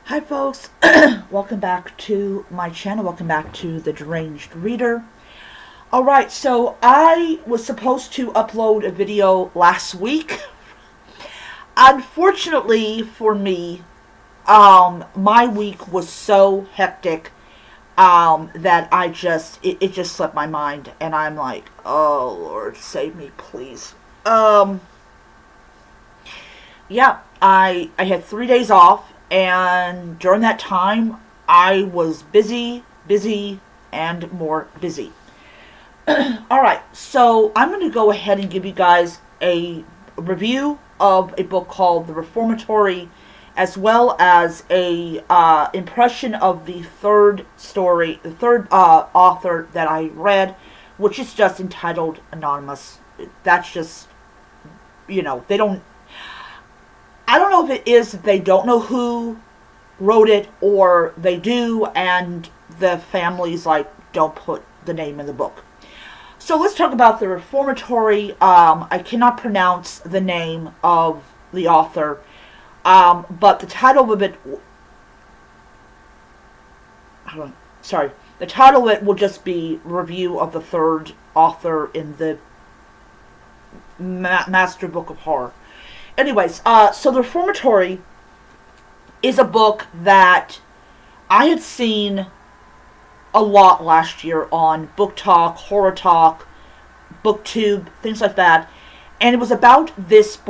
Hi folks, welcome back to my channel, welcome back to The Deranged Reader. Alright, so I was supposed to upload a video last week. Unfortunately for me, my week was so hectic that it just slipped my mind, and I'm like, oh Lord, save me please. Yeah, I had 3 days off, and during that time, I was busy, and more busy. Alright, so I'm going to go ahead and give you guys a review of a book called The Reformatory, as well as a impression of the third author that I read, which is just entitled Anonymous. That's just, they don't, I don't know if it is that they don't know who wrote it, or they do and the families like don't put the name in the book. So let's talk about The Reformatory. I cannot pronounce the name of the author, but the title of it, the title of it will just be Review of the Third Author in the Master Book of Horror. Anyways, so The Reformatory is a book that I had seen a lot last year on Book Talk, Horror Talk, BookTube, things like that. And it was about this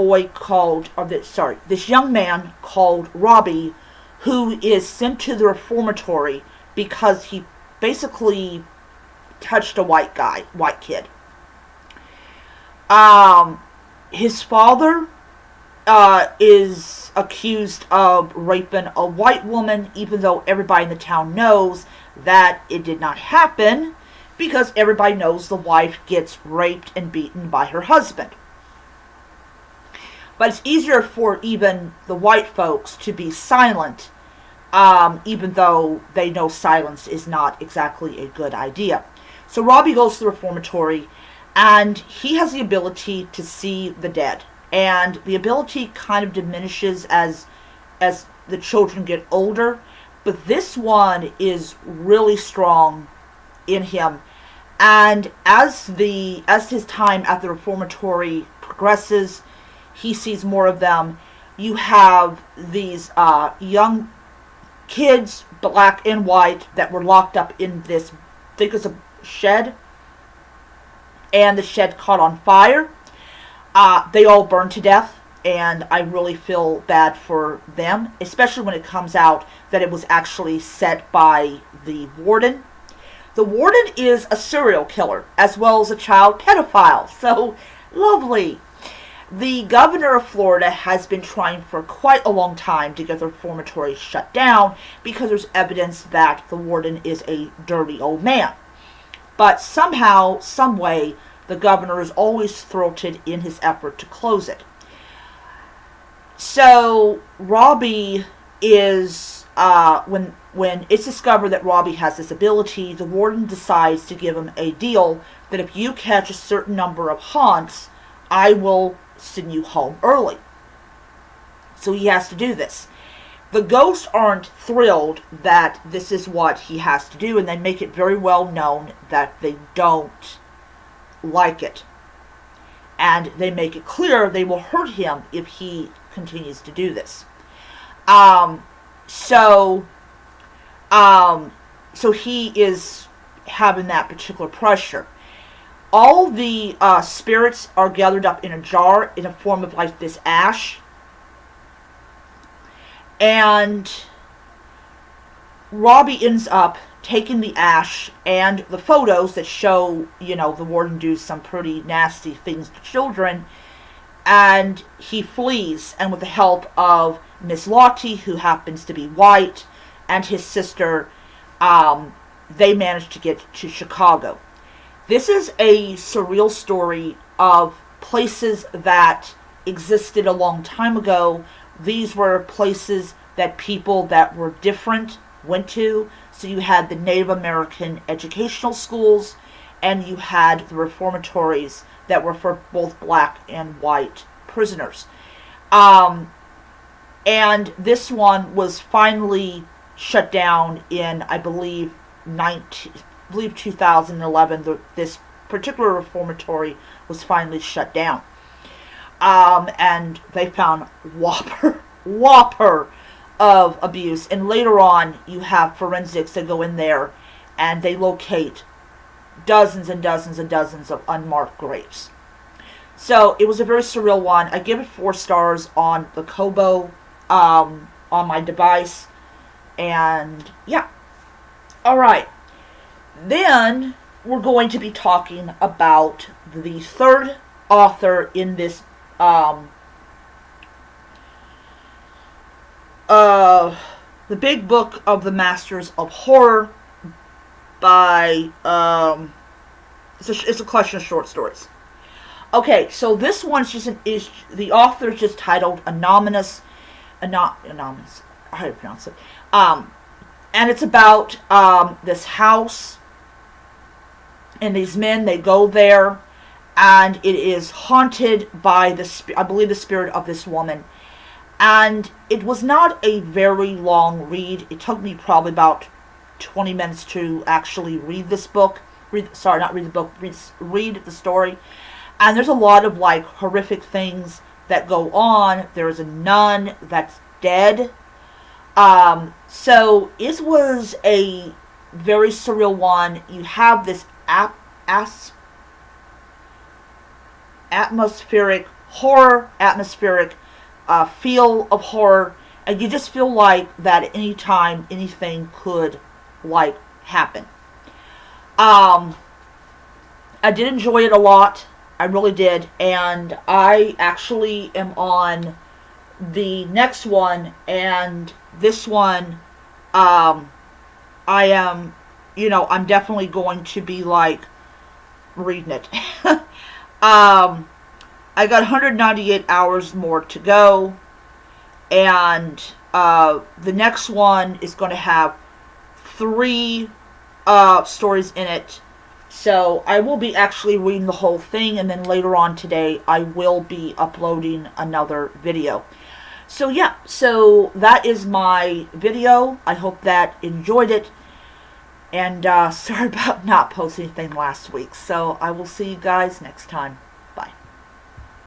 young man called Robbie, who is sent to the Reformatory because he basically touched a white kid. His father is accused of raping a white woman, even though everybody in the town knows that it did not happen, because everybody knows the wife gets raped and beaten by her husband. But it's easier for even the white folks to be silent, even though they know silence is not exactly a good idea. So Robbie goes to the Reformatory, and he has the ability to see the dead. And the ability kind of diminishes as the children get older, but this one is really strong in him. And as his time at the Reformatory progresses, he sees more of them. You have these young kids, black and white, that were locked up in this, I think it's a shed, and the shed caught on fire. They all burned to death, and I really feel bad for them, especially when it comes out that it was actually set by the warden. The warden is a serial killer, as well as a child pedophile, so lovely. The governor of Florida has been trying for quite a long time to get the Reformatory shut down because there's evidence that the warden is a dirty old man. But somehow, some way, the governor is always thwarted in his effort to close it. So Robbie is, when it's discovered that Robbie has this ability, the warden decides to give him a deal that if you catch a certain number of haunts, I will send you home early. So he has to do this. The ghosts aren't thrilled that this is what he has to do, and they make it very well known that they don't like it. And they make it clear they will hurt him if he continues to do this. So he is having that particular pressure. All the spirits are gathered up in a jar in a form of like this ash. And Robbie ends up taking the ash and the photos that show, the warden do some pretty nasty things to children, and he flees, and with the help of Miss Lottie, who happens to be white, and his sister, they manage to get to Chicago. This is a surreal story of places that existed a long time ago. These were places that people that were different went to. So you had the Native American educational schools, and you had the reformatories that were for both black and white prisoners. And this one was finally shut down in, I believe, 2011. This particular reformatory was finally shut down. And they found whopper of abuse. And later on, you have forensics that go in there and they locate dozens and dozens and dozens of unmarked graves. So it was a very surreal one. I give it 4 stars on the Kobo, on my device. And yeah. Alright. Then we're going to be talking about the third author in this the Big Book of the Masters of Horror by it's a collection of short stories. Okay, so this one's just the author is just titled Anonymous. Anonymous. How do you pronounce it? And it's about this house and these men. They go there, and it is haunted by I believe the spirit of this woman. And it was not a very long read. It took me probably about 20 minutes to actually read this book. Read the story. And there's a lot of like horrific things that go on. There's a nun that's dead. So it was a very surreal one. You have this atmospheric feel of horror, and you just feel like that at any time anything could like happen. I did enjoy it a lot. I really did. And I actually am on the next one, and this one, I am, I'm definitely going to be like reading it. I got 198 hours more to go, and the next one is going to have 3 stories in it. So I will be actually reading the whole thing, and then later on today I will be uploading another video. So yeah, so that is my video. I hope that you enjoyed it. And sorry about not posting anything last week. So I will see you guys next time.